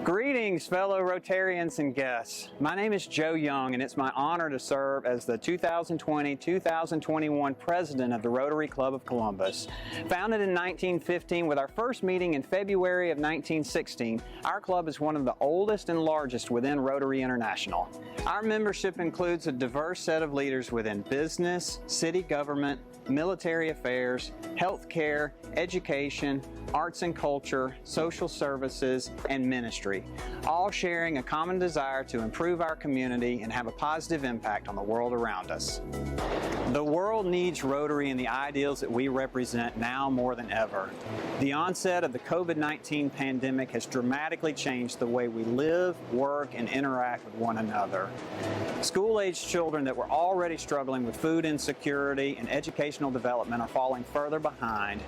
Greetings, fellow Rotarians and guests. My name is Joe Young, and it's my honor to serve as the 2020-2021 President of the Rotary Club of Columbus. Founded in 1915 with our first meeting in February of 1916, our club is one of the oldest and largest within Rotary International. Our membership includes a diverse set of leaders within business, city government, military affairs, healthcare, education, arts and culture, social services, and ministry, all sharing a common desire to improve our community and have a positive impact on the world around us. The world needs Rotary and the ideals that we represent now more than ever. The onset of the COVID-19 pandemic has dramatically changed the way we live, work, and interact with one another. School-aged children that were already struggling with food insecurity and educational development are falling further behind.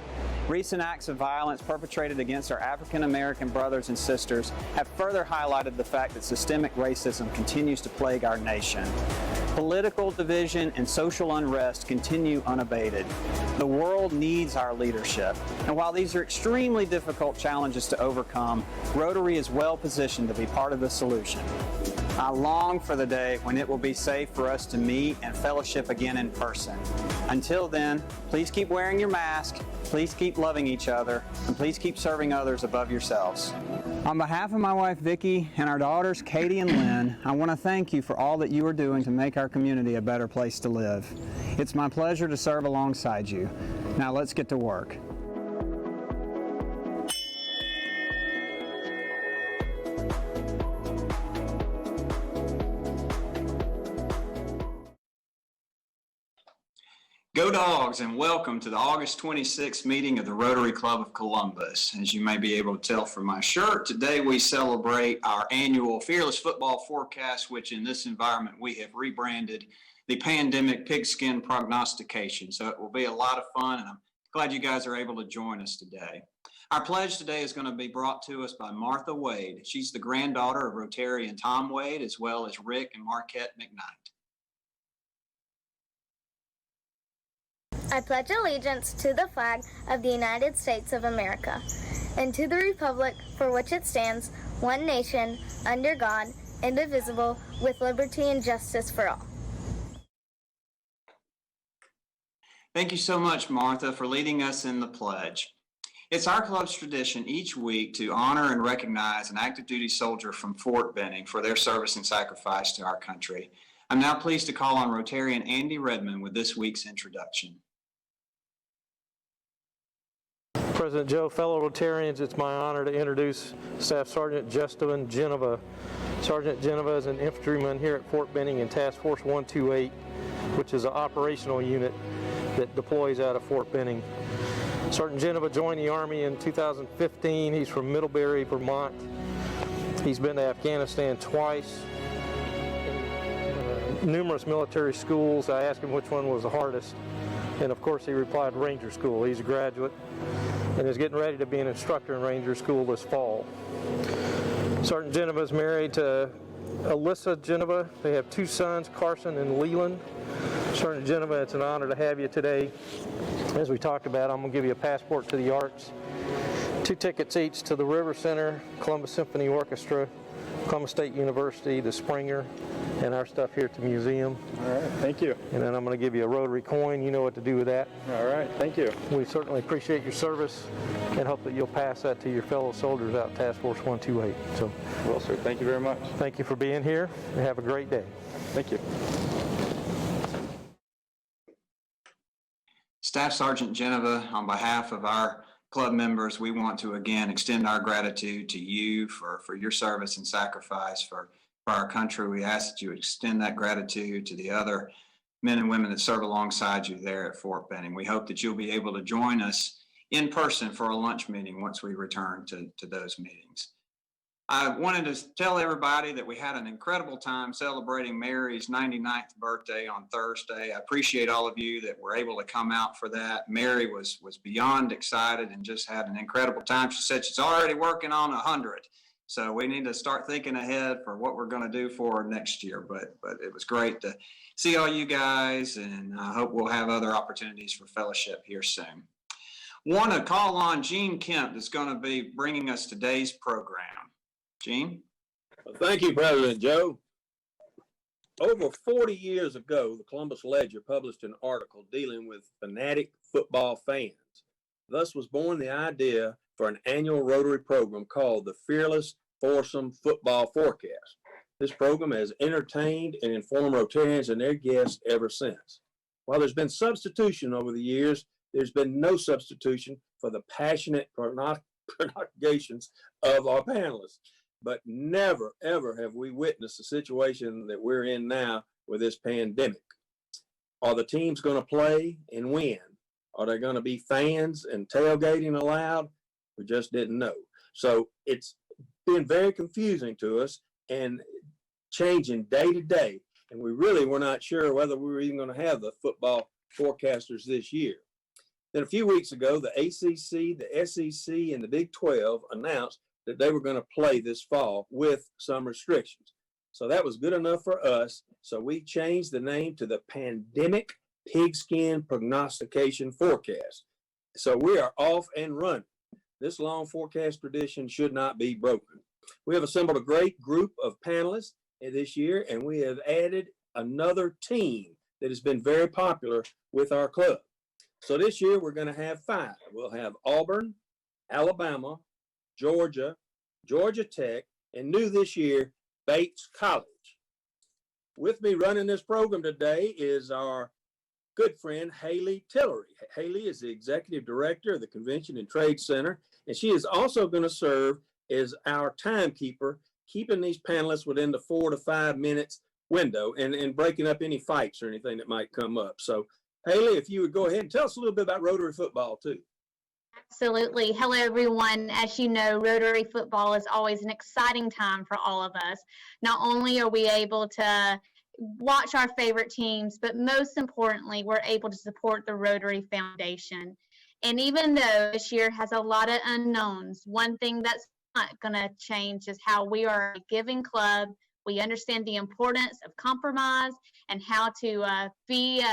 Recent acts of violence perpetrated against our African American brothers and sisters have further highlighted the fact that systemic racism continues to plague our nation. Political division and social unrest continue unabated. The world needs our leadership. And while these are extremely difficult challenges to overcome, Rotary is well positioned to be part of the solution. I long for the day when it will be safe for us to meet and fellowship again in person. Until then, please keep wearing your mask, please keep loving each other, and please keep serving others above yourselves. On behalf of my wife Vicki and our daughters Katie and Lynn, I want to thank you for all that you are doing to make our community a better place to live. It's my pleasure to serve alongside you. Now let's get to work. Go Dogs, and welcome to the August 26th meeting of the Rotary Club of Columbus. As you may be able to tell from my shirt, today we celebrate our annual Fearless Football Forecast, which in this environment we have rebranded the Pandemic Pigskin Prognostication. So it will be a lot of fun, and I'm glad you guys are able to join us today. Our pledge today is going to be brought to us by Martha Wade. She's the granddaughter of Rotarian Tom Wade, as well as Rick and Marquette McKnight. I pledge allegiance to the flag of the United States of America and to the republic for which it stands, one nation, under God, indivisible, with liberty and justice for all. Thank you so much, Martha, for leading us in the pledge. It's our club's tradition each week to honor and recognize an active duty soldier from Fort Benning for their service and sacrifice to our country. I'm now pleased to call on Rotarian Andy Redmond with this week's introduction. President Joe, fellow Rotarians, it's my honor to introduce Staff Sergeant Justin Genova. Sergeant Genova is an infantryman here at Fort Benning in Task Force 128, which is an operational unit that deploys out of Fort Benning. Sergeant Genova joined the Army in 2015. He's from Middlebury, Vermont. He's been to Afghanistan twice, numerous military schools. I asked him which one was the hardest, and of course he replied Ranger School. He's a graduate and is getting ready to be an instructor in Ranger School this fall. Sergeant Genova is married to Alyssa Genova. They have two sons, Carson and Leland. Sergeant Genova, it's an honor to have you today. As we talked about, I'm going to give you a passport to the arts, 2 tickets each to the River Center, Columbus Symphony Orchestra, Columbus State University, the Springer, and our stuff here at the museum. All right, thank you. And then I'm going to give you a Rotary coin. You know what to do with that. All right, thank you. We certainly appreciate your service and hope that you'll pass that to your fellow soldiers out Task Force 128. So, Well, sir, thank you very much. thank you for being here, and have a great day. Thank you. Staff Sergeant Genova, on behalf of our club members, we want to again extend our gratitude to you for your service and sacrifice for our country. We ask that you extend that gratitude to the other men and women that serve alongside you there at Fort Benning. We hope that you'll be able to join us in person for a lunch meeting once we return to those meetings. I wanted to tell everybody that we had an incredible time celebrating Mary's 99th birthday on Thursday. I appreciate all of you that were able to come out for that. Mary was beyond excited and just had an incredible time. She said she's already working on 100. So we need to start thinking ahead for what we're going to do for her next year. But it was great to see all you guys, and I hope we'll have other opportunities for fellowship here soon. Want to call on Gene Kemp, that's going to be bringing us today's program. Gene? Well, thank you, President Joe. Over 40 years ago, the Columbus Ledger published an article dealing with fanatic football fans. Thus was born the idea for an annual Rotary program called the Fearless Foursome Football Forecast. This program has entertained and informed Rotarians and their guests ever since. While there's been substitution over the years, there's been no substitution for the passionate prognostications of our panelists. But never, ever have we witnessed the situation that we're in now with this pandemic. Are the teams going to play and win? Are there going to be fans and tailgating allowed? We just didn't know. So it's been very confusing to us and changing day to day. And we really were not sure whether we were even going to have the football forecasters this year. Then a few weeks ago, the ACC, the SEC, and the Big 12 announced that they were going to play this fall with some restrictions. So that was good enough for us. So we changed the name to the Pandemic Pigskin Prognostication Forecast. So we are off and running. This long forecast tradition should not be broken. We have assembled a great group of panelists this year, and we have added another team that has been very popular with our club. So this year we're going to have 5. We'll have Auburn, Alabama, Georgia, Georgia Tech, and new this year, Bates College. With me running this program today is our good friend, Haley Tillery. Haley is the Executive Director of the Convention and Trade Center, and she is also going to serve as our timekeeper, keeping these panelists within the 4 to 5 minutes window and breaking up any fights or anything that might come up. So, Haley, if you would go ahead and tell us a little bit about Rotary football, too. Absolutely. Hello, everyone. As you know, Rotary football is always an exciting time for all of us. Not only are we able to watch our favorite teams, but most importantly, we're able to support the Rotary Foundation. And even though this year has a lot of unknowns, one thing that's not going to change is how we are a giving club. We understand the importance of compromise and how to be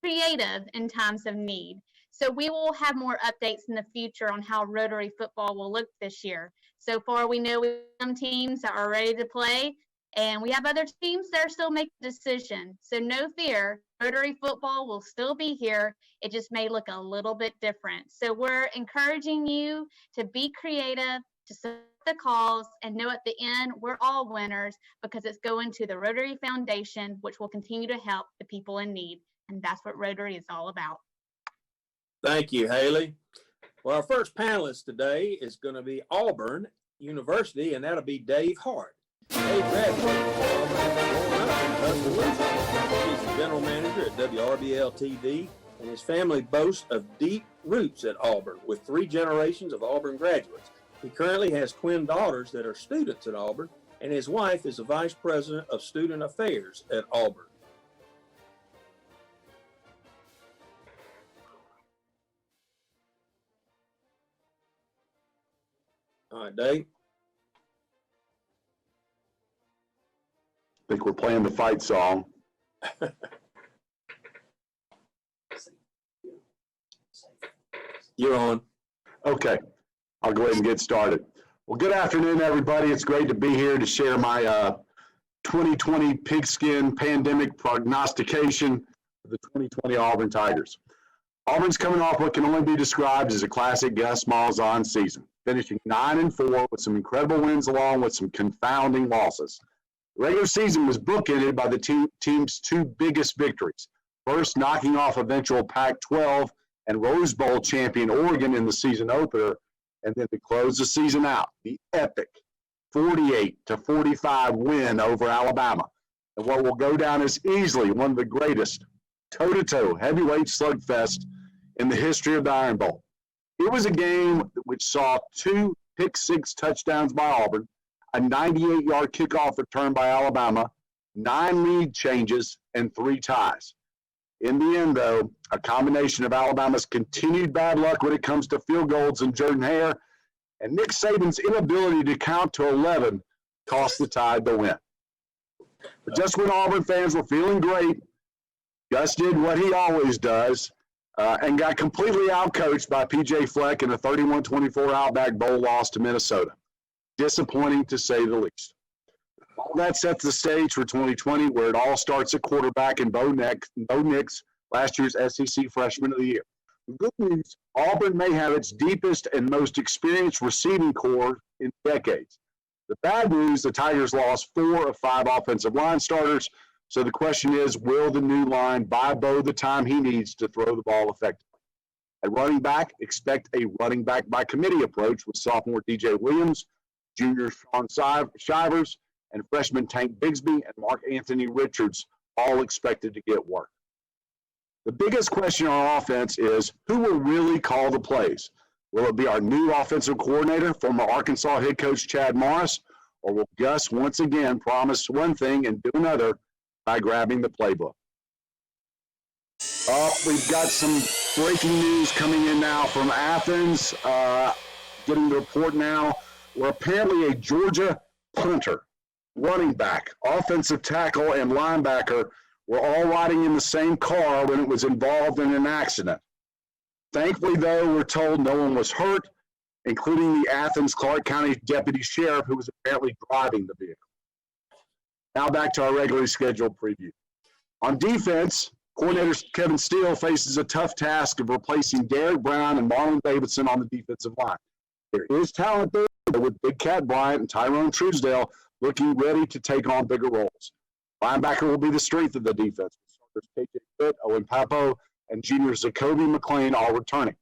creative in times of need. So we will have more updates in the future on how Rotary football will look this year. So far, we know we have some teams that are ready to play, and we have other teams that are still making a decision. So no fear, Rotary football will still be here. It just may look a little bit different. So we're encouraging you to be creative, to support the cause, and know at the end, we're all winners because it's going to the Rotary Foundation, which will continue to help the people in need. And that's what Rotary is all about. Thank you, Haley. Well, our first panelist today is going to be Auburn University, and that'll be Dave Hart. Dave graduated from Auburn growing up in Lewiston. He's the general manager at WRBL TV, and his family boasts of deep roots at Auburn with 3 generations of Auburn graduates. He currently has twin daughters that are students at Auburn, and his wife is the vice president of student affairs at Auburn. All right, Dave. I think we're playing the fight song. You're on. Okay, I'll go ahead and get started. Well, good afternoon, everybody. It's great to be here to share my 2020 Pigskin Pandemic Prognostication for the 2020 Auburn Tigers. Auburn's coming off what can only be described as a classic Gus Malzahn season, finishing 9-4 with some incredible wins along with some confounding losses. The regular season was bookended by the team's 2 biggest victories. First, knocking off eventual Pac-12 and Rose Bowl champion Oregon in the season opener, and then to close the season out, the epic 48-45 win over Alabama, and what will go down as easily one of the greatest toe-to-toe heavyweight slugfest in the history of the Iron Bowl. It was a game which saw 2 pick-6 touchdowns by Auburn, a 98-yard kickoff return by Alabama, 9 lead changes, and 3 ties. In the end, though, a combination of Alabama's continued bad luck when it comes to field goals and Jordan Hare and Nick Saban's inability to count to 11 cost the Tide the win. But just when Auburn fans were feeling great, Gus did what he always does and got completely outcoached by P.J. Fleck in a 31-24 Outback Bowl loss to Minnesota. disappointing to say the least. All that sets the stage for 2020, where it all starts at quarterback in Bo Nix, last year's SEC Freshman of the Year. The good news, Auburn may have its deepest and most experienced receiving core in decades. The bad news, the Tigers lost 4 of 5 offensive line starters, so the question is, will the new line buy Bo the time he needs to throw the ball effectively? At running back, expect a running back by committee approach with sophomore DJ Williams, junior Sean Shivers, and freshman Tank Bigsby and Mark Anthony Richards, all expected to get work. The biggest question on offense is, who will really call the plays? Will it be our new offensive coordinator, former Arkansas head coach Chad Morris, or will Gus once again promise one thing and do another by grabbing the playbook? We've got some breaking news coming in now from Athens. Getting the report now, where apparently a Georgia punter, running back, offensive tackle, and linebacker were all riding in the same car when it was involved in an accident. Thankfully, though, we're told no one was hurt, including the Athens Clark County deputy sheriff, who was apparently driving the vehicle. Now back to our regularly scheduled preview. On defense, coordinator Kevin Steele faces a tough task of replacing Derek Brown and Marlon Davidson on the defensive line. There is talent there, with Big Cat Bryant and Tyrone Truesdale looking ready to take on bigger roles. Linebacker will be the strength of the defense. Starters KJ Pitt, Owen Papo, and junior Zacoby McClain all returning.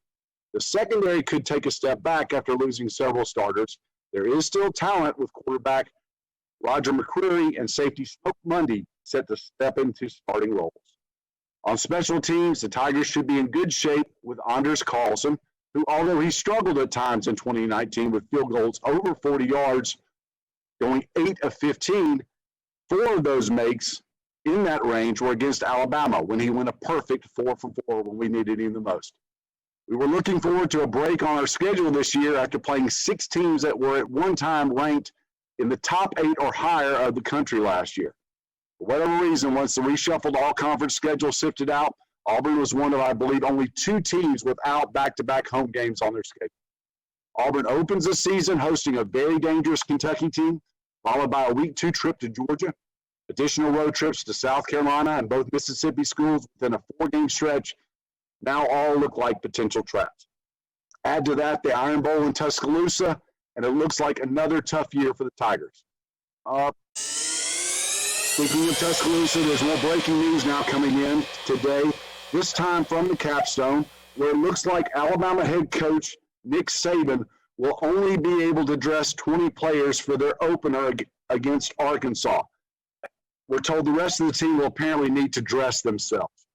The secondary could take a step back after losing several starters. There is still talent with quarterback Roger McCreary and safety Smoke Mundy set to step into starting roles. On special teams, the Tigers should be in good shape with Anders Carlson, who, although he struggled at times in 2019 with field goals over 40 yards, going 8 of 15, 4 of those makes in that range were against Alabama, when he went a perfect 4 for 4 when we needed him the most. We were looking forward to a break on our schedule this year after playing 6 teams that were at one time ranked in the top 8 or higher of the country last year. For whatever reason, once the reshuffled all-conference schedule sifted out, Auburn was one of, I believe, only 2 teams without back-to-back home games on their schedule. Auburn opens the season hosting a very dangerous Kentucky team, followed by a Week 2 trip to Georgia, additional road trips to South Carolina and both Mississippi schools within a 4-game stretch now all look like potential traps. Add to that the Iron Bowl in Tuscaloosa, and it looks like another tough year for the Tigers. Speaking of Tuscaloosa, there's more breaking news now coming in today, this time from the capstone, where it looks like Alabama head coach Nick Saban will only be able to dress 20 players for their opener against Arkansas. We're told the rest of the team will apparently need to dress themselves.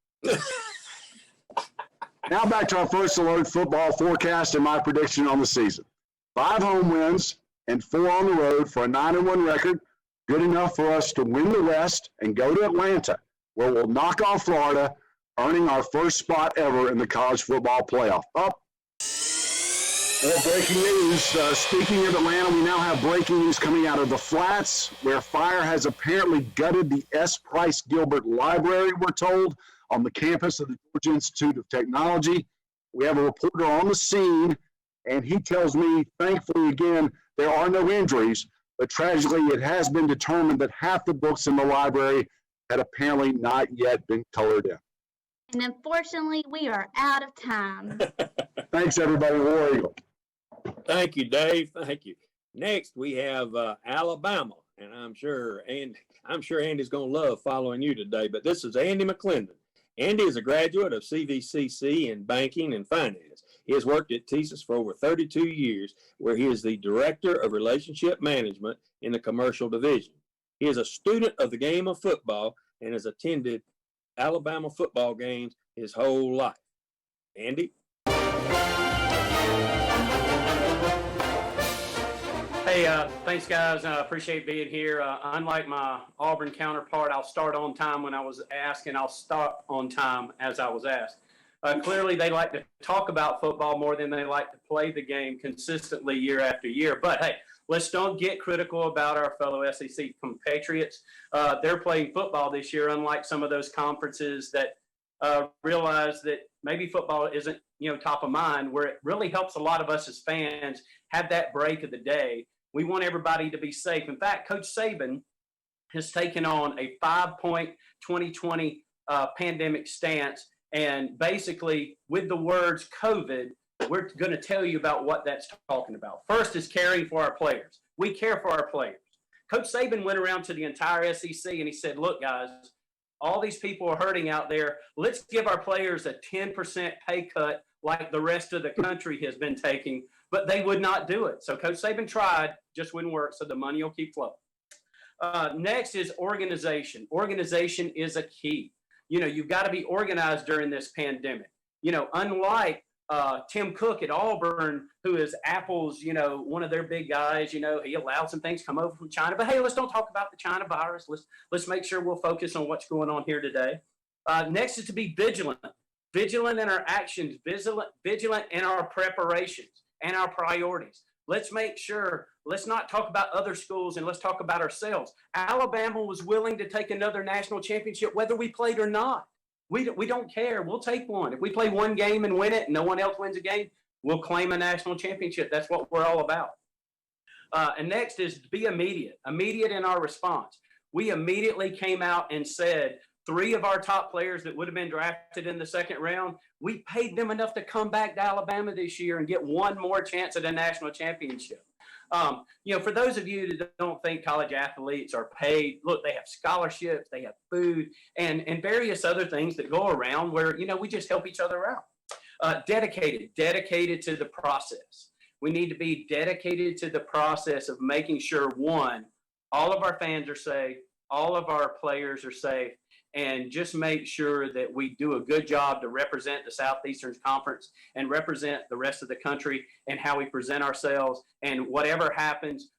Now back to our First Alert football forecast and my prediction on the season. 5 home wins and 4 on the road for a 9-1 record, good enough for us to win the West and go to Atlanta, where we'll knock off Florida, earning our first spot ever in the college football playoff. More breaking news. Speaking of Atlanta, we now have breaking news coming out of the Flats, where fire has apparently gutted the S. Price Gilbert Library, we're told, on the campus of the Georgia Institute of Technology. We have a reporter on the scene, and he tells me, thankfully, again, there are no injuries, but tragically it has been determined that half the books in the library had apparently not yet been colored in. And unfortunately, we are out of time. Thanks, everybody. War Eagle. Thank you, Dave. Thank you. Next, we have Alabama, and I'm sure Andy's going to love following you today. But this is Andy McClendon. Andy is a graduate of CVCC in banking and finance. He has worked at TSYS for over 32 years, where he is the director of relationship management in the commercial division. He is a student of the game of football and has attended Alabama football games his whole life. Andy? Hey, thanks, guys. I appreciate being here. Unlike my Auburn counterpart, I'll start on time when I was asked, and I'll stop on time as I was asked. Clearly, they like to talk about football more than they like to play the game consistently year after year. But, hey, let's don't get critical about our fellow SEC compatriots. They're playing football this year, unlike some of those conferences that realize that maybe football isn't, top of mind, where it really helps a lot of us as fans have that break of the day We want everybody to be safe. In fact, Coach Saban has taken on a 5-point 2020 pandemic stance. And basically, with the words COVID, we're going to tell you about what that's talking about. First is caring for our players. We care for our players. Coach Saban went around to the entire SEC and he said, look, guys, all these people are hurting out there. Let's give our players a 10% pay cut like the rest of the country has been taking, but they would not do it. So Coach Saban tried, just wouldn't work, so the money will keep flowing. Next is organization. Organization is a key. You know, you've got to be organized during this pandemic. You know, unlike Tim Cook at Auburn, who is Apple's, you know, one of their big guys, you know, he allowed some things come over from China, but hey, let's don't talk about the China virus. Let's make sure we'll focus on what's going on here today. Next is to be vigilant. Vigilant in our actions, vigilant in our preparations and our priorities. Let's make sure, let's not talk about other schools and let's talk about ourselves. Alabama was willing to take another national championship, whether we played or not. We don't care. We'll take one. If we play one game and win it and no one else wins a game, we'll claim a national championship. That's what we're all about. And next is to be immediate in our response. We immediately came out and said 3 of our top players that would have been drafted in the second round, we paid them enough to come back to Alabama this year and get one more chance at a national championship. You know, for those of you that don't think college athletes are paid, look, they have scholarships, they have food, and various other things that go around where, you know, we just help each other out. Dedicated to the process. We need to be dedicated to the process of making sure, one, all of our fans are safe, all of our players are safe, and just make sure that we do a good job to represent the Southeastern Conference and represent the rest of the country and how we present ourselves. And whatever happens,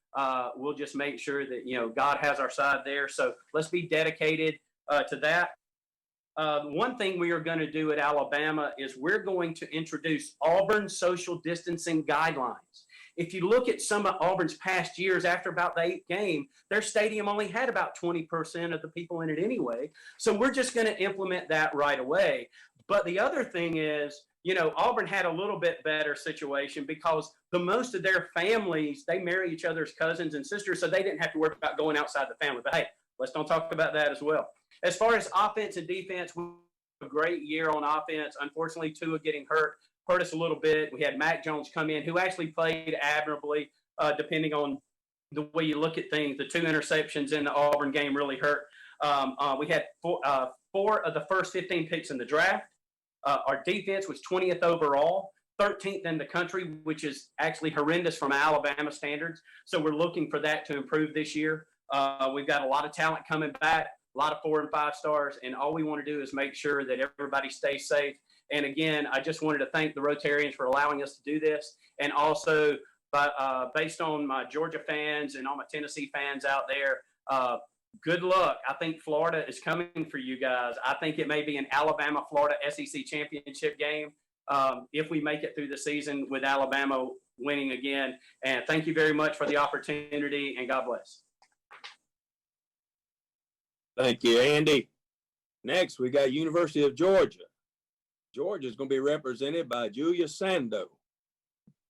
we'll just make sure that, you know, God has our side there. So let's be dedicated to that. One thing we are going to do at Alabama is we're going to introduce Auburn social distancing guidelines. If you look at some of Auburn's past years, after about the 8th game, their stadium only had about 20% of the people in it anyway. So we're just going to implement that right away. But the other thing is, you know, Auburn had a little bit better situation because most of their families, they marry each other's cousins and sisters, so they didn't have to worry about going outside the family. But hey, let's don't talk about that as well. As far as offense and defense, we had a great year on offense. Unfortunately, Tua getting hurt us a little bit. We had Mac Jones come in, who actually played admirably, depending on the way you look at things. The 2 interceptions in the Auburn game really hurt. We had 4 of the first 15 picks in the draft. Our defense was 20th overall, 13th in the country, which is actually horrendous from Alabama standards. So we're looking for that to improve this year. We've got a lot of talent coming back, a lot of 4 and 5 stars, and all we want to do is make sure that everybody stays safe. And again, I just wanted to thank the Rotarians for allowing us to do this. And also, based on my Georgia fans and all my Tennessee fans out there, good luck. I think Florida is coming for you guys. I think it may be an Alabama-Florida SEC championship game if we make it through the season with Alabama winning again. And thank you very much for the opportunity, and God bless. Thank you, Andy. Next, we got University of Georgia. Georgia is going to be represented by Julia Sando.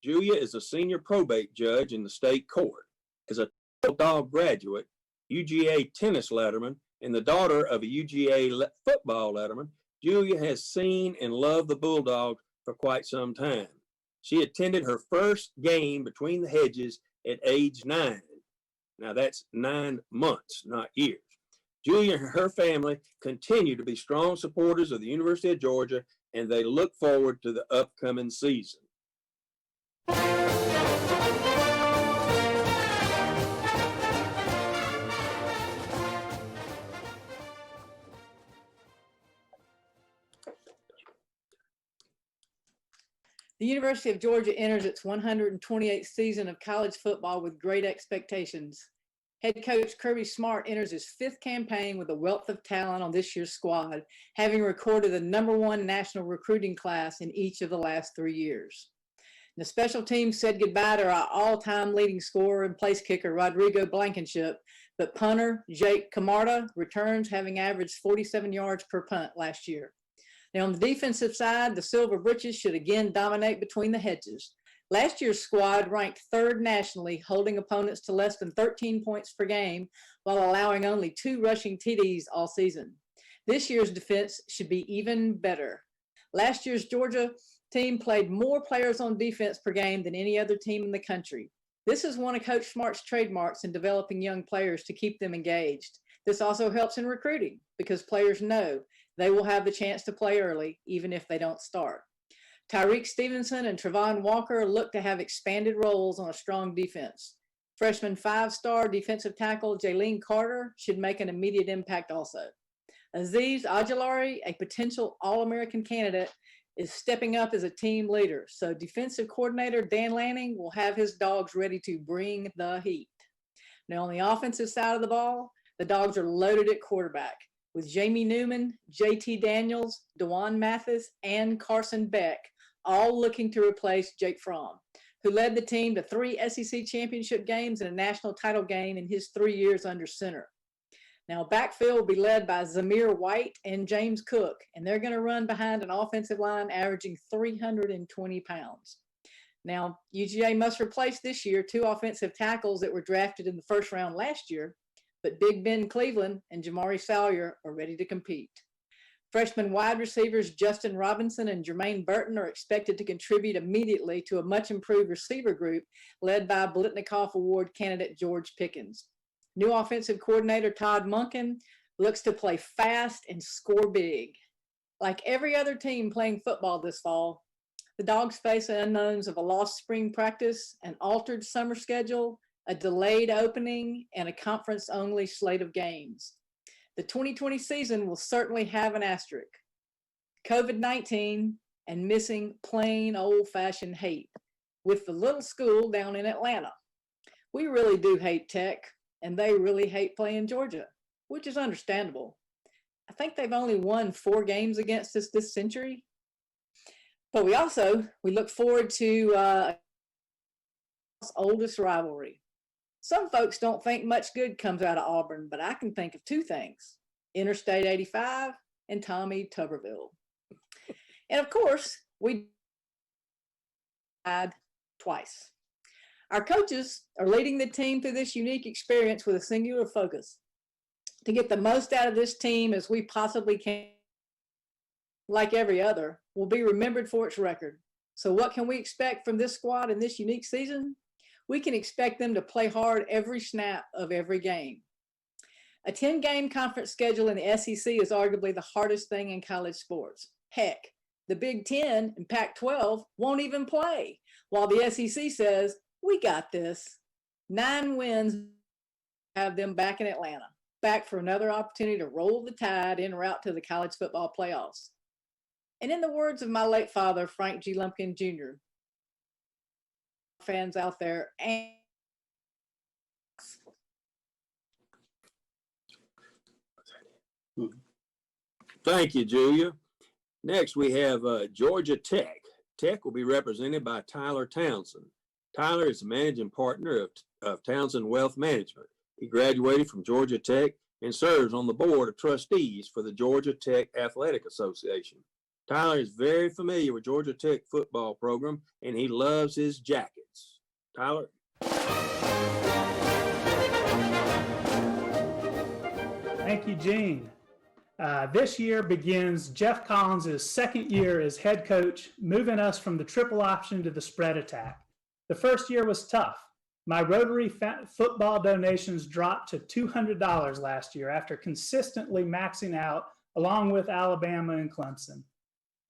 Julia is a senior probate judge in the state court. As a Bulldog graduate, UGA tennis letterman, and the daughter of a UGA football letterman, Julia has seen and loved the Bulldogs for quite some time. She attended her first game between the hedges at age 9. Now that's 9 months, not years. Julia and her family continue to be strong supporters of the University of Georgia, and they look forward to the upcoming season. The University of Georgia enters its 128th season of college football with great expectations. Head coach Kirby Smart enters his 5th campaign with a wealth of talent on this year's squad, having recorded the #1 national recruiting class in each of the last 3 years. The special teams said goodbye to our all-time leading scorer and place kicker, Rodrigo Blankenship, but punter Jake Camarda returns, having averaged 47 yards per punt last year. Now, on the defensive side, the Silver Britches should again dominate between the hedges. Last year's squad ranked third nationally, holding opponents to less than 13 points per game while allowing only 2 rushing TDs all season. This year's defense should be even better. Last year's Georgia team played more players on defense per game than any other team in the country. This is one of Coach Smart's trademarks in developing young players to keep them engaged. This also helps in recruiting because players know they will have the chance to play early, even if they don't start. Tyreek Stevenson and Travon Walker look to have expanded roles on a strong defense. Freshman 5-star defensive tackle Jaylene Carter should make an immediate impact also. Aziz Ajulari, a potential All-American candidate, is stepping up as a team leader. So defensive coordinator Dan Lanning will have his dogs ready to bring the heat. Now on the offensive side of the ball, the dogs are loaded at quarterback with Jamie Newman, JT Daniels, DeJuan Mathis, and Carson Beck, all looking to replace Jake Fromm, who led the team to 3 SEC championship games and a national title game in his 3 years under center. Now, backfield will be led by Zamir White and James Cook, and they're going to run behind an offensive line averaging 320 pounds. Now, UGA must replace this year 2 offensive tackles that were drafted in the first round last year, but Big Ben Cleveland and Jamari Salyer are ready to compete. Freshman wide receivers Justin Robinson and Jermaine Burton are expected to contribute immediately to a much improved receiver group led by Blitnikoff Award candidate George Pickens. New offensive coordinator Todd Monken looks to play fast and score big. Like every other team playing football this fall, the Dogs face the unknowns of a lost spring practice, an altered summer schedule, a delayed opening, and a conference-only slate of games. The 2020 season will certainly have an asterisk. COVID-19 and missing plain old-fashioned hate with the little school down in Atlanta. We really do hate Tech, and they really hate playing Georgia, which is understandable. I think they've only won 4 games against us this century. But we look forward to oldest rivalry. Some folks don't think much good comes out of Auburn, but I can think of 2 things: Interstate 85 and Tommy Tuberville. And of course, we died twice. Our coaches are leading the team through this unique experience with a singular focus to get the most out of this team as we possibly can. Like every other, will be remembered for its record. So what can we expect from this squad in this unique season? We can expect them to play hard every snap of every game. A 10-game conference schedule in the SEC is arguably the hardest thing in college sports. Heck, the Big Ten and Pac-12 won't even play, while the SEC says, we got this. 9 wins have them back in Atlanta, back for another opportunity to roll the tide en route to the college football playoffs. And in the words of my late father, Frank G. Lumpkin Jr., fans out there, and Thank you, Julia. Next, we have Georgia Tech. Tech will be represented by Tyler Townsend. Tyler is the managing partner of Townsend Wealth Management. He graduated from Georgia Tech and serves on the board of trustees for the Georgia Tech Athletic Association. Tyler is very familiar with Georgia Tech football program, and he loves his jackets. Tyler? Thank you, Gene. This year begins Jeff Collins' second year as head coach, moving us from the triple option to the spread attack. The first year was tough. My Rotary football donations dropped to $200 last year after consistently maxing out along with Alabama and Clemson.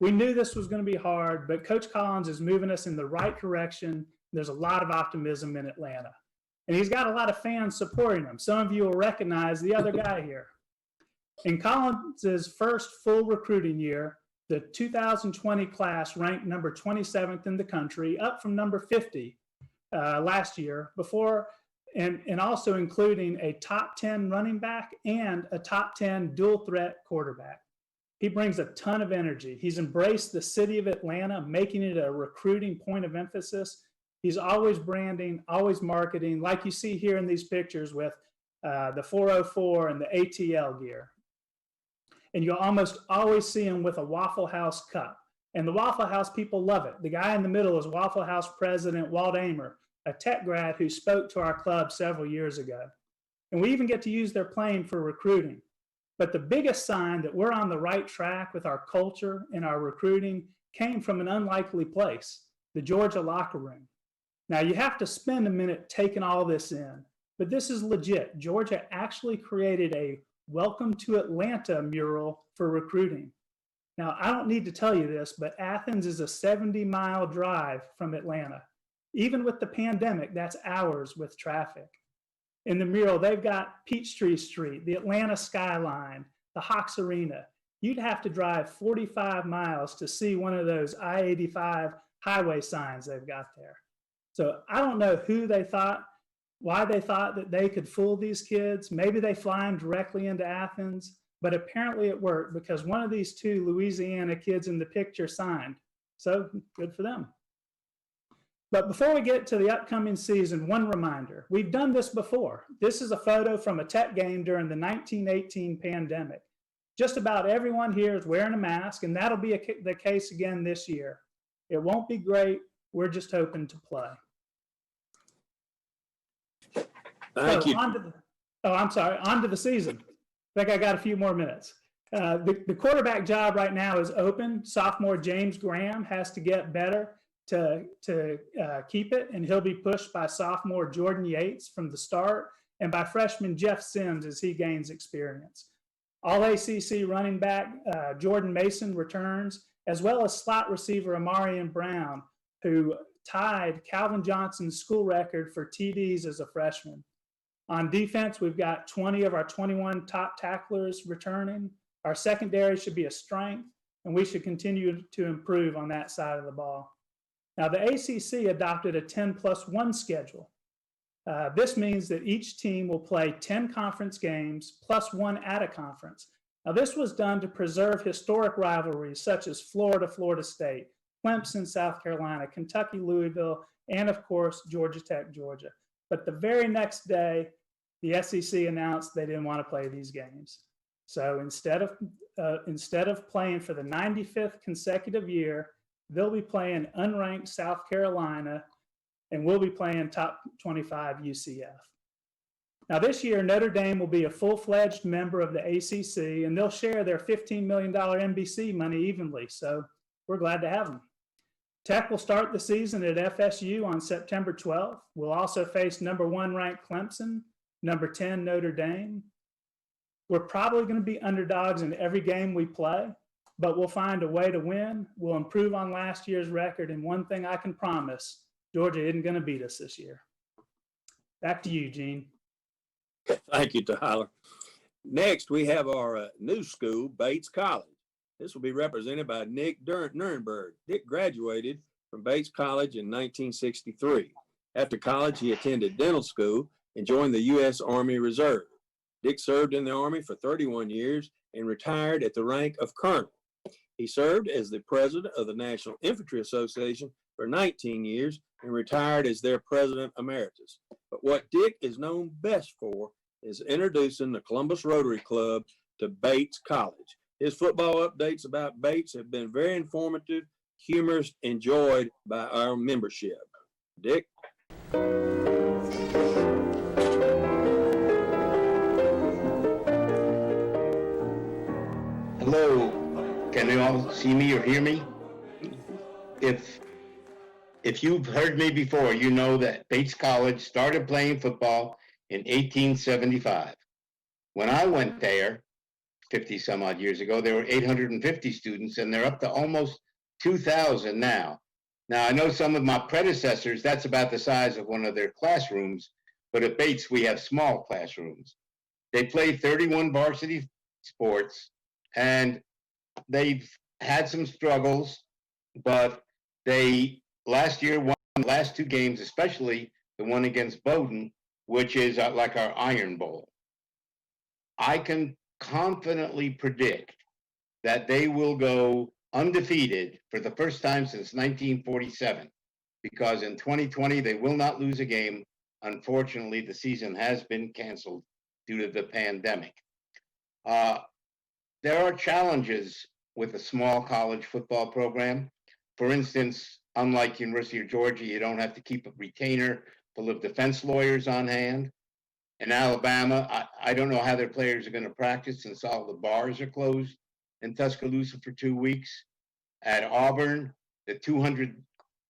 We knew this was going to be hard, but Coach Collins is moving us in the right direction. There's a lot of optimism in Atlanta. And he's got a lot of fans supporting him. Some of you will recognize the other guy here. In Collins' first full recruiting year, the 2020 class ranked number 27th in the country, up from number 50 last year, and also including a top 10 running back and a top 10 dual threat quarterback. He brings a ton of energy. He's embraced the city of Atlanta, making it a recruiting point of emphasis. He's always branding, always marketing, like you see here in these pictures with the 404 and the ATL gear. And you'll almost always see him with a Waffle House cup. And the Waffle House people love it. The guy in the middle is Waffle House president Walt Amer, a tech grad who spoke to our club several years ago. And we even get to use their plane for recruiting. But the biggest sign that we're on the right track with our culture and our recruiting came from an unlikely place, the Georgia locker room. Now, you have to spend a minute taking all this in, but this is legit. Georgia actually created a Welcome to Atlanta mural for recruiting. Now, I don't need to tell you this, but Athens is a 70-mile drive from Atlanta. Even with the pandemic, that's hours with traffic. In the mural, they've got Peachtree Street, the Atlanta skyline, the Hawks Arena. You'd have to drive 45 miles to see one of those I-85 highway signs they've got there. So I don't know why they thought that they could fool these kids. Maybe they fly them directly into Athens, but apparently it worked because one of these two Louisiana kids in the picture signed. So good for them. But before we get to the upcoming season, one reminder, we've done this before. This is a photo from a Tech game during the 1918 pandemic. Just about everyone here is wearing a mask, and that'll be the case again this year. It won't be great. We're just hoping to play. Thank you. On to the season. I think I got a few more minutes. The quarterback job right now is open. Sophomore James Graham has to get better to keep it, and he'll be pushed by sophomore Jordan Yates from the start and by freshman Jeff Sims as he gains experience. All ACC running back Jordan Mason returns, as well as slot receiver Amarian Brown, who tied Calvin Johnson's school record for TDs as a freshman. On defense, we've got 20 of our 21 top tacklers returning. Our secondary should be a strength, and we should continue to improve on that side of the ball. Now, the ACC adopted a 10+1 schedule. This means that each team will play 10 conference games plus one at a conference. Now, this was done to preserve historic rivalries such as Florida, Florida State, Clemson, South Carolina, Kentucky, Louisville, and of course, Georgia Tech, Georgia. But the very next day, the SEC announced they didn't want to play these games. So instead of playing for the 95th consecutive year, they'll be playing unranked South Carolina, and we'll be playing top 25 UCF. Now this year, Notre Dame will be a full-fledged member of the ACC, and they'll share their $15 million NBC money evenly. So we're glad to have them. Tech will start the season at FSU on September 12th. We'll also face number 1 ranked Clemson, number 10 Notre Dame. We're probably going to be underdogs in every game we play, but we'll find a way to win. We'll improve on last year's record, and one thing I can promise, Georgia isn't going to beat us this year. Back to you, Gene. Thank you, Tyler. Next, we have our new school, Bates College. This will be represented by Nick Nurnberg. Dick graduated from Bates College in 1963. After college, he attended dental school and joined the U.S. Army Reserve. Dick served in the Army for 31 years and retired at the rank of colonel. He served as the president of the National Infantry Association for 19 years and retired as their president emeritus. But what Dick is known best for is introducing the Columbus Rotary Club to Bates College. His football updates about Bates have been very informative, humorous, enjoyed by our membership. Dick? Hello, can you all see me or hear me? If you've heard me before, you know that Bates College started playing football in 1875. When I went there, 50 some odd years ago, there were 850 students, and they're up to almost 2,000 now. Now, I know some of my predecessors, that's about the size of one of their classrooms, but at Bates, we have small classrooms. They play 31 varsity sports, and they've had some struggles, but they last year won the last 2 games, especially the one against Bowdoin, which is like our Iron Bowl. I can confidently predict that they will go undefeated for the first time since 1947, because in 2020 they will not lose a game. Unfortunately, the season has been canceled due to the pandemic. There are challenges with a small college football program. For instance, unlike University of Georgia, you don't have to keep a retainer full of defense lawyers on hand. In Alabama, I don't know how their players are going to practice since all the bars are closed in Tuscaloosa for 2 weeks. At Auburn, the 200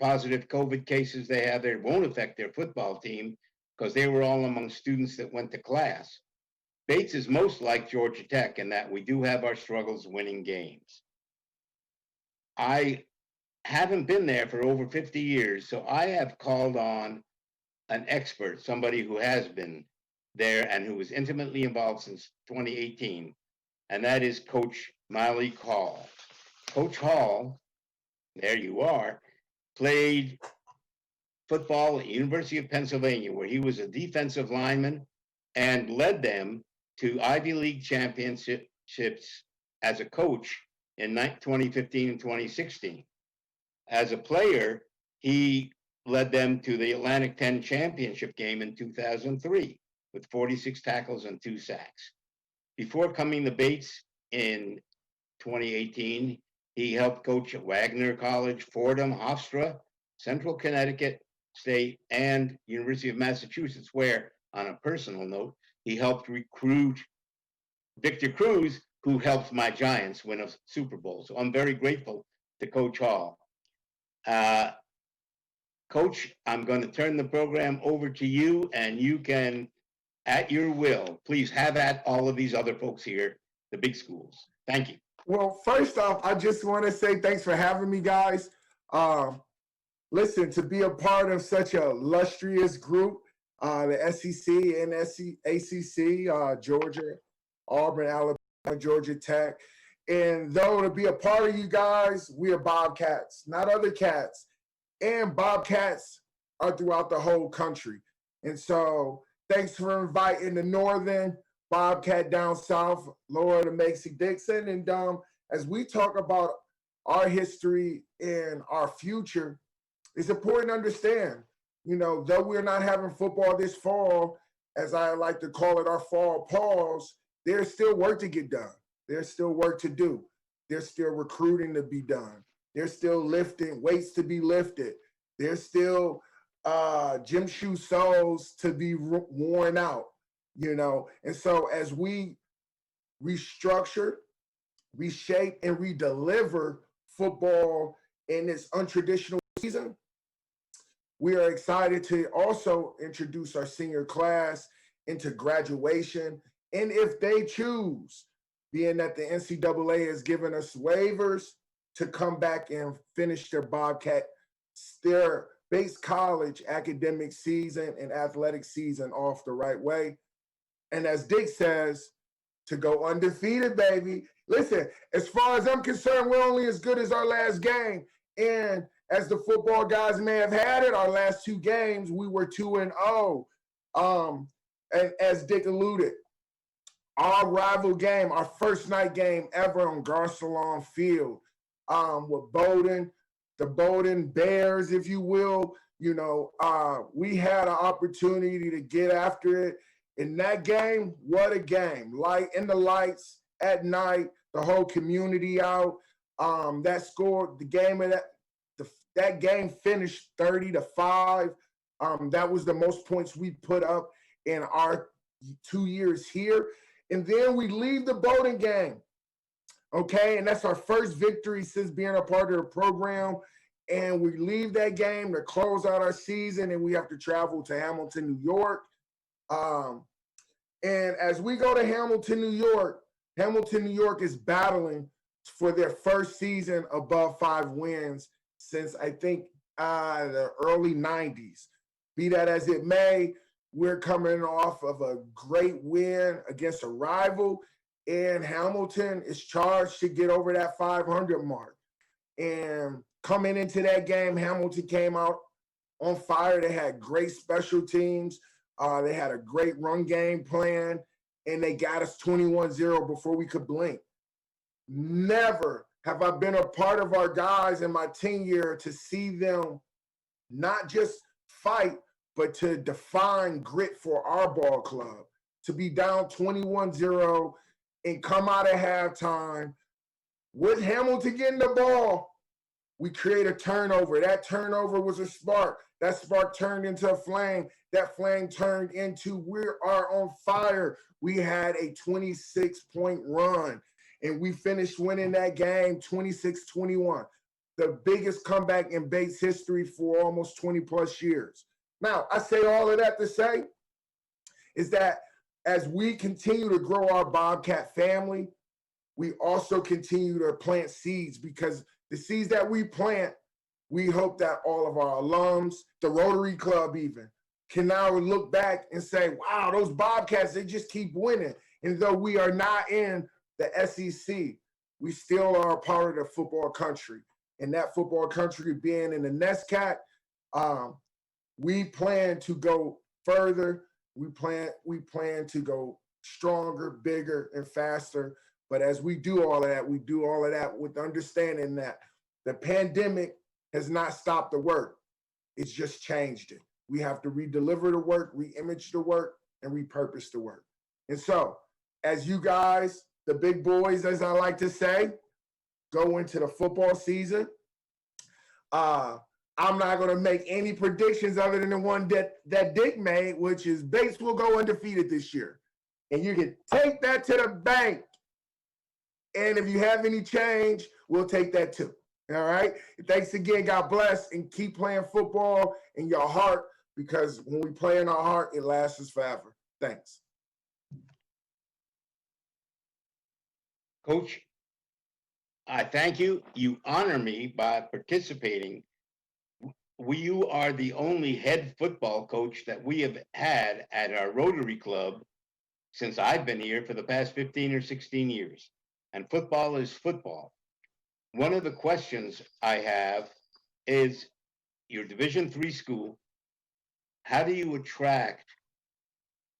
positive COVID cases they have there won't affect their football team because they were all among students that went to class. Bates is most like Georgia Tech in that we do have our struggles winning games. I haven't been there for over 50 years, so I have called on an expert, somebody who has been there and who was intimately involved since 2018, and that is Coach Malik Hall. Coach Hall, there you are, played football at University of Pennsylvania, where he was a defensive lineman and led them to Ivy League championships as a coach in 2015 and 2016. As a player, he led them to the Atlantic 10 championship game in 2003 with 46 tackles and 2 sacks. Before coming to Bates in 2018, he helped coach at Wagner College, Fordham, Hofstra, Central Connecticut State, and University of Massachusetts, where, on a personal note, he helped recruit Victor Cruz, who helped my Giants win a Super Bowl. So I'm very grateful to Coach Hall. Coach, I'm going to turn the program over to you, and you can, at your will, please have at all of these other folks here, the big schools. Thank you. Well, first off, I just want to say thanks for having me, guys. Listen, to be a part of such a illustrious group, the SEC and ACC, Georgia, Auburn, Alabama, Georgia Tech. And though to be a part of you guys, we are Bobcats, not other cats. And Bobcats are throughout the whole country. And so thanks for inviting the Northern Bobcat down south, Laura to Macy Dixon. And as we talk about our history and our future, it's important to understand, you know, though we're not having football this fall, as I like to call it, our fall pause, there's still work to get done. There's still work to do. There's still recruiting to be done. There's still lifting, weights to be lifted. There's still gym shoe soles to be worn out, you know. And so as we restructure, reshape, and redeliver football in this untraditional season, we are excited to also introduce our senior class into graduation. And if they choose, being that the NCAA has given us waivers to come back and finish their Bates College academic season and athletic season off the right way. And as Dick says, to go undefeated, baby. Listen, as far as I'm concerned, we're only as good as our last game. And as the football guys may have had it, our last 2 games, we were 2-0. And as Dick alluded, our rival game, our first night game ever on Garcelon Field, with Bowdoin, the Bowdoin Bears, if you will. You know, we had an opportunity to get after it. In that game, what a game. Light in the lights at night, the whole community out. That scored the game of that game finished 30-5. That was the most points we put up in our 2 years here. And then we leave the Bowdoin game. Okay, and that's our first victory since being a part of the program. And we leave that game to close out our season, and we have to travel to Hamilton, New York. And as we go to Hamilton, New York is battling for their first season above 5 wins since I think the early 90s. Be that as it may, we're coming off of a great win against a rival, and Hamilton is charged to get over that 500 mark. And coming into that game, Hamilton came out on fire. They had great special teams. They had a great run game plan, and they got us 21-0 before we could blink. Never have I been a part of our guys in my tenure to see them not just fight, but to define grit for our ball club, to be down 21-0 and come out at halftime With Hamilton getting the ball, we create a turnover. That turnover was a spark. That spark turned into a flame. That flame turned into we are on fire. We had a 26-point run, and we finished winning that game 26-21. The biggest comeback in Bates history for almost 20-plus years. Now, I say all of that to say is that as we continue to grow our Bobcat family, we also continue to plant seeds, because the seeds that we plant, we hope that all of our alums, the Rotary Club even, can now look back and say, wow, those Bobcats, they just keep winning. And though we are not in the SEC, we still are a part of the football country. And that football country being in the NESCAC, we plan to go further. We plan to go stronger, bigger, and faster. But as we do all of that, we do all of that with understanding that the pandemic has not stopped the work. It's just changed it. We have to redeliver the work, re-image the work, and repurpose the work. And so, as you guys, the big boys, as I like to say, go into the football season, I'm not going to make any predictions other than the one that Dick made, which is Bates will go undefeated this year. And you can take that to the bank. And if you have any change, we'll take that too. All right? Thanks again. God bless. And keep playing football in your heart, because when we play in our heart, it lasts us forever. Thanks. Coach, I thank you. You honor me by participating. You are the only head football coach that we have had at our Rotary Club since I've been here for the past 15 or 16 years. And football is football. One of the questions I have is your Division III school, how do you attract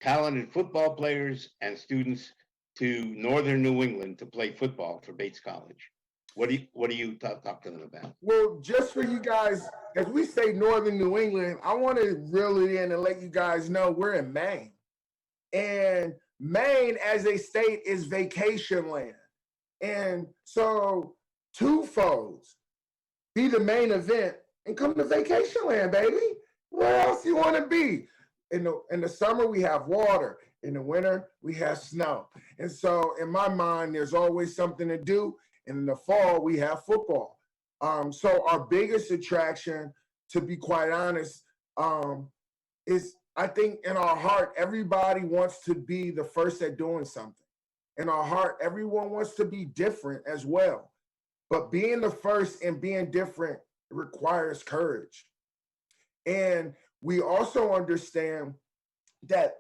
talented football players and students to Northern New England to play football for Bates College? What do you talk to them about? Well, just for you guys, as we say Northern New England, I want to reel it in and let you guys know we're in Maine. And Maine as a state is vacation land. And so two-folds, be the main event and come to vacation land, baby. Where else you want to be? In the summer, we have water. In the winter, we have snow. And so in my mind, there's always something to do. And in the fall, we have football. So our biggest attraction, to be quite honest, is I think in our heart, everybody wants to be the first at doing something. In our heart, everyone wants to be different as well. But being the first and being different requires courage. And we also understand that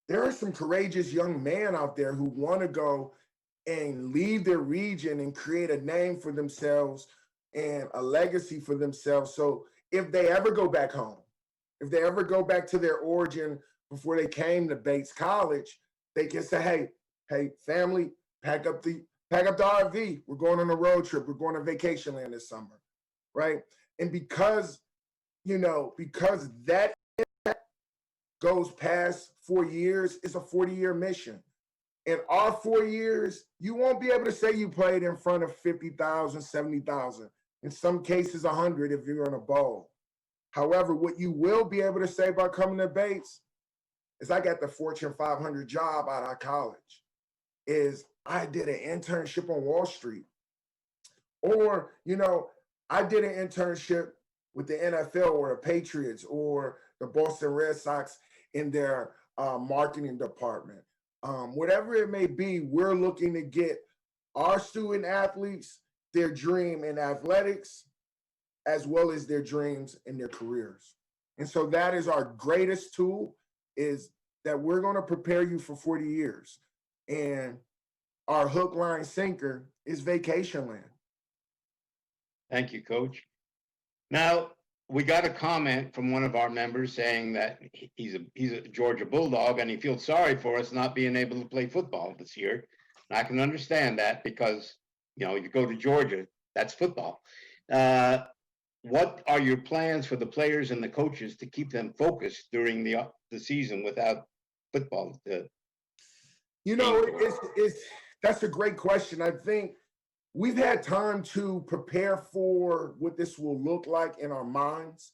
there are some courageous young men out there who want to go and leave their region and create a name for themselves and a legacy for themselves. So if they ever go back home, if they ever go back to their origin before they came to Bates College, they can say, hey, family, pack up the RV. We're going on a road trip. We're going to vacation land this summer, right? And because that goes past 4 years, it's a 40-year mission. In our 4 years, you won't be able to say you played in front of 50,000, 70,000. In some cases, 100 if you're in a bowl. However, what you will be able to say about coming to Bates is I got the Fortune 500 job out of college. Is I did an internship on Wall Street. Or, I did an internship with the NFL or the Patriots or the Boston Red Sox in their marketing department. Whatever it may be, we're looking to get our student athletes their dream in athletics as well as their dreams in their careers. And so that is our greatest tool, is that we're going to prepare you for 40 years. And our hook, line, sinker is vacation land. Thank you, Coach. Now, we got a comment from one of our members saying that he's a Georgia Bulldog and he feels sorry for us not being able to play football this year. And I can understand that because, you go to Georgia, that's football. What are your plans for the players and the coaches to keep them focused during the season without football? That's a great question. I think we've had time to prepare for what this will look like in our minds.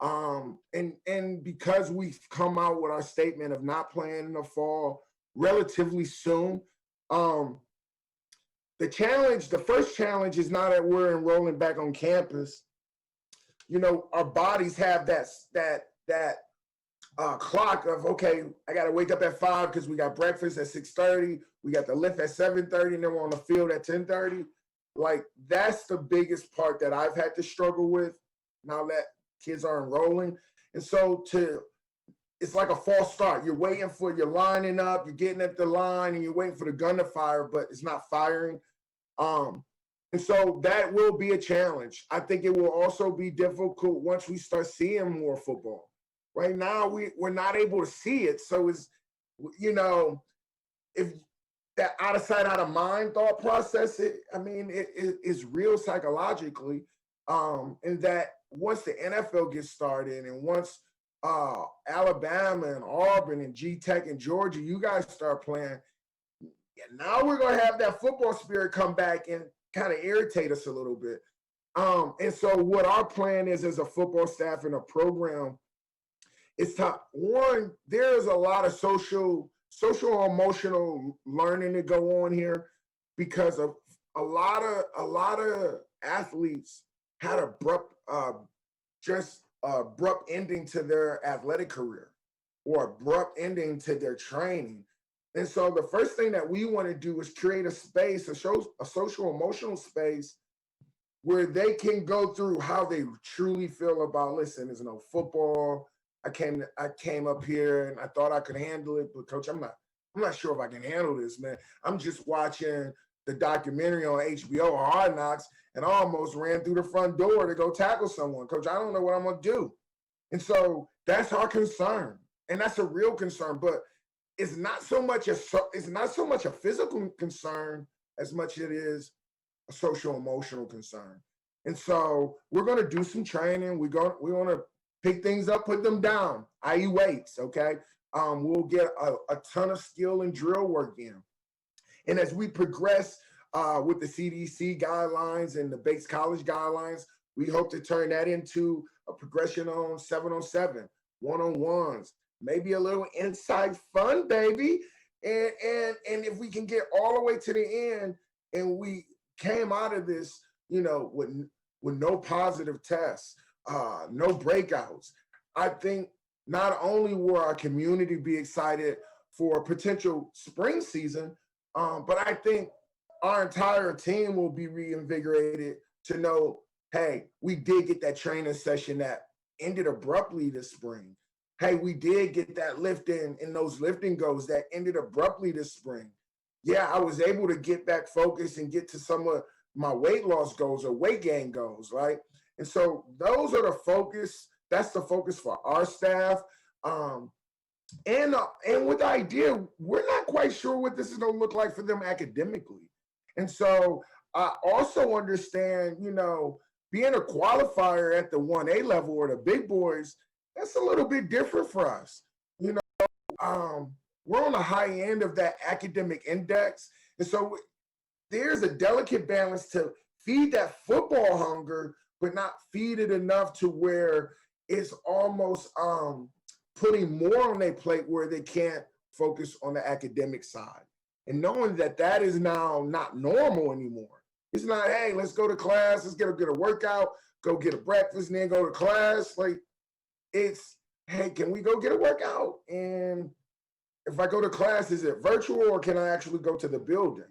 And because we've come out with our statement of not playing in the fall relatively soon, the first challenge is now that we're enrolling back on campus. You know, our bodies have that clock of, okay, I got to wake up at 5 because we got breakfast at 6:30. We got the lift at 7:30, and then we're on the field at 10:30. Like, that's the biggest part that I've had to struggle with now that kids are enrolling. And so it's like a false start. You're lining up, you're getting at the line, and you're waiting for the gun to fire, but it's not firing. And so that will be a challenge. I think it will also be difficult once we start seeing more football. Right now, we're not able to see it. So it's, you know, if that out of sight, out of mind thought process, it is real psychologically. And that once the NFL gets started and once Alabama and Auburn and G-Tech and Georgia, you guys start playing, now we're going to have that football spirit come back and kind of irritate us a little bit. And so what our plan is as a football staff and a program is to, one, there's a lot of social emotional learning to go on here because of a lot of athletes had abrupt ending to their athletic career or abrupt ending to their training. And so the first thing that we want to do is create a space, a social emotional space where they can go through how they truly feel about, listen, there's no football. I came up here and I thought I could handle it, but coach, I'm not sure if I can handle this, man. I'm just watching the documentary on HBO, Hard Knocks, and I almost ran through the front door to go tackle someone. Coach, I don't know what I'm gonna do. And so that's our concern, and that's a real concern. But it's not so much a physical concern as much as it is a social emotional concern. And so we're gonna do some training. We want to pick things up, put them down, i.e. weights. Okay, we'll get a ton of skill and drill work in. And as we progress with the CDC guidelines and the Bates College guidelines, we hope to turn that into a progression on 7-on-7, one-on-ones, maybe a little inside fun, baby. And if we can get all the way to the end and we came out of this, you know, with no positive tests, no breakouts, I think not only will our community be excited for a potential spring season, but I think our entire team will be reinvigorated to know, hey, we did get that training session that ended abruptly this spring. Hey, we did get that lifting and those lifting goals that ended abruptly this spring. Yeah, I was able to get back focused and get to some of my weight loss goals or weight gain goals, right? And so those are the focus. That's the focus for our staff. And with the idea, we're not quite sure what this is going to look like for them academically. And so I also understand, you know, being a qualifier at the 1A level or the big boys, that's a little bit different for us. You know, we're on the high end of that academic index. And so there's a delicate balance to feed that football hunger, but not feed it enough to where it's almost putting more on their plate where they can't focus on the academic side. And knowing that that is now not normal anymore. It's not, hey, let's go to class, let's get a workout, go get a breakfast, and then go to class. Like, it's, hey, can we go get a workout? And if I go to class, is it virtual or can I actually go to the building?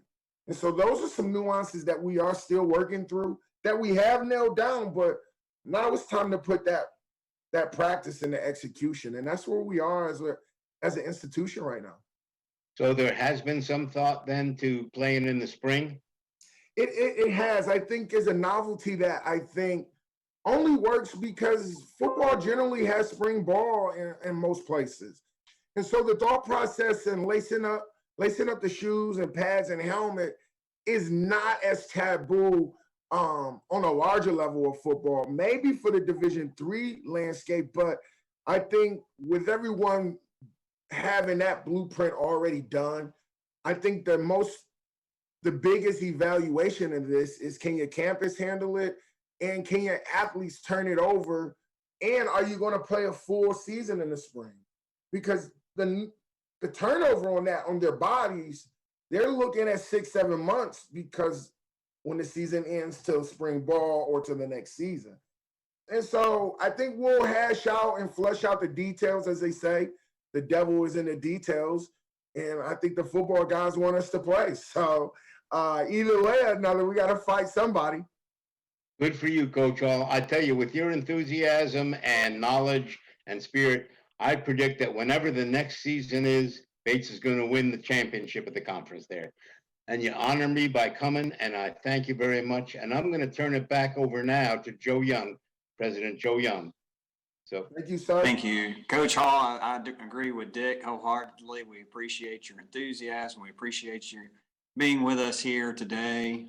And so those are some nuances that we are still working through, that we have nailed down, but now it's time to put that practice into execution. And that's where we are as an institution right now. So there has been some thought then to playing in the spring? It has. I think is a novelty that I think only works because football generally has spring ball in most places. And so the thought process and lacing up the shoes and pads and helmet is not as taboo on a larger level of football, maybe for the Division III landscape. But I think with everyone having that blueprint already done, I think the the biggest evaluation of this is, can your campus handle it? And can your athletes turn it over? And are you going to play a full season in the spring? Because the turnover on their bodies, they're looking at 6-7 months, because when the season ends till spring ball or to the next season. And so I think we'll hash out and flush out the details, as they say. The devil is in the details. And I think the football guys want us to play. So either way, another, we got to fight somebody. Good for you, Coach Hall. I tell you, with your enthusiasm and knowledge and spirit, I predict that whenever the next season is, Bates is going to win the championship of the conference there. And you honor me by coming, and I thank you very much. And I'm going to turn it back over now to Joe Young, President Joe Young. So thank you, sir. Thank you, Coach Hall. I do agree with Dick wholeheartedly. We appreciate your enthusiasm. We appreciate you being with us here today.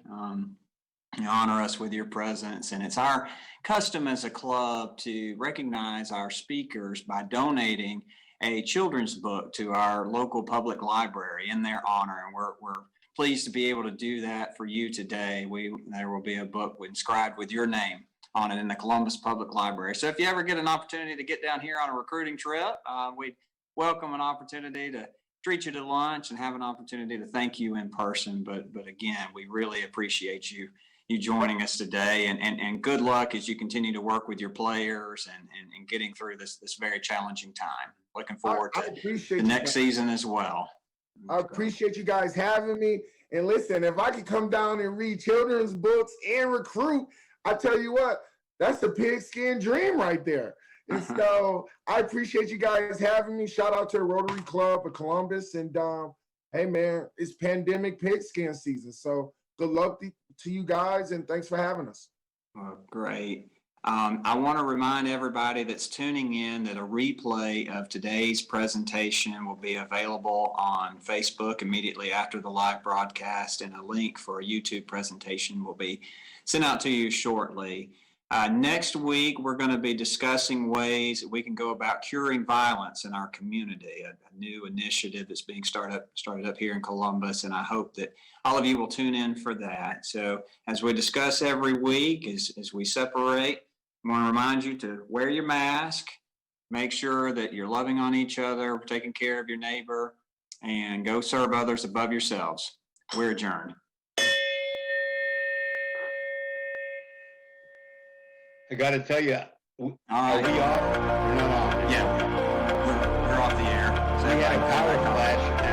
You honor us with your presence, and it's our custom as a club to recognize our speakers by donating a children's book to our local public library in their honor, and we're pleased to be able to do that for you today. There will be a book inscribed with your name on it in the Columbus Public Library. So if you ever get an opportunity to get down here on a recruiting trip, we'd welcome an opportunity to treat you to lunch and have an opportunity to thank you in person. But again, we really appreciate you joining us today, and good luck as you continue to work with your players and getting through this very challenging time. Looking forward to the next season as well. I appreciate you guys having me. And listen, if I could come down and read children's books and recruit, I tell you what, that's the pigskin dream right there. And so I appreciate you guys having me. Shout out to the Rotary Club of Columbus. And hey, man, it's Pandemic Pigskin season. So good luck to you guys, and thanks for having us. Great. I want to remind everybody that's tuning in that a replay of today's presentation will be available on Facebook immediately after the live broadcast, and a link for a YouTube presentation will be sent out to you shortly. Next week, we're going to be discussing ways that we can go about curing violence in our community, a new initiative that's being started up here in Columbus, and I hope that all of you will tune in for that. So as we discuss every week, as we separate, I want to remind you to wear your mask, make sure that you're loving on each other, taking care of your neighbor, and go serve others above yourselves. We're adjourned. I got to tell you, All right. are we off? We're not on. Yeah, we're off the air. So We had a power flash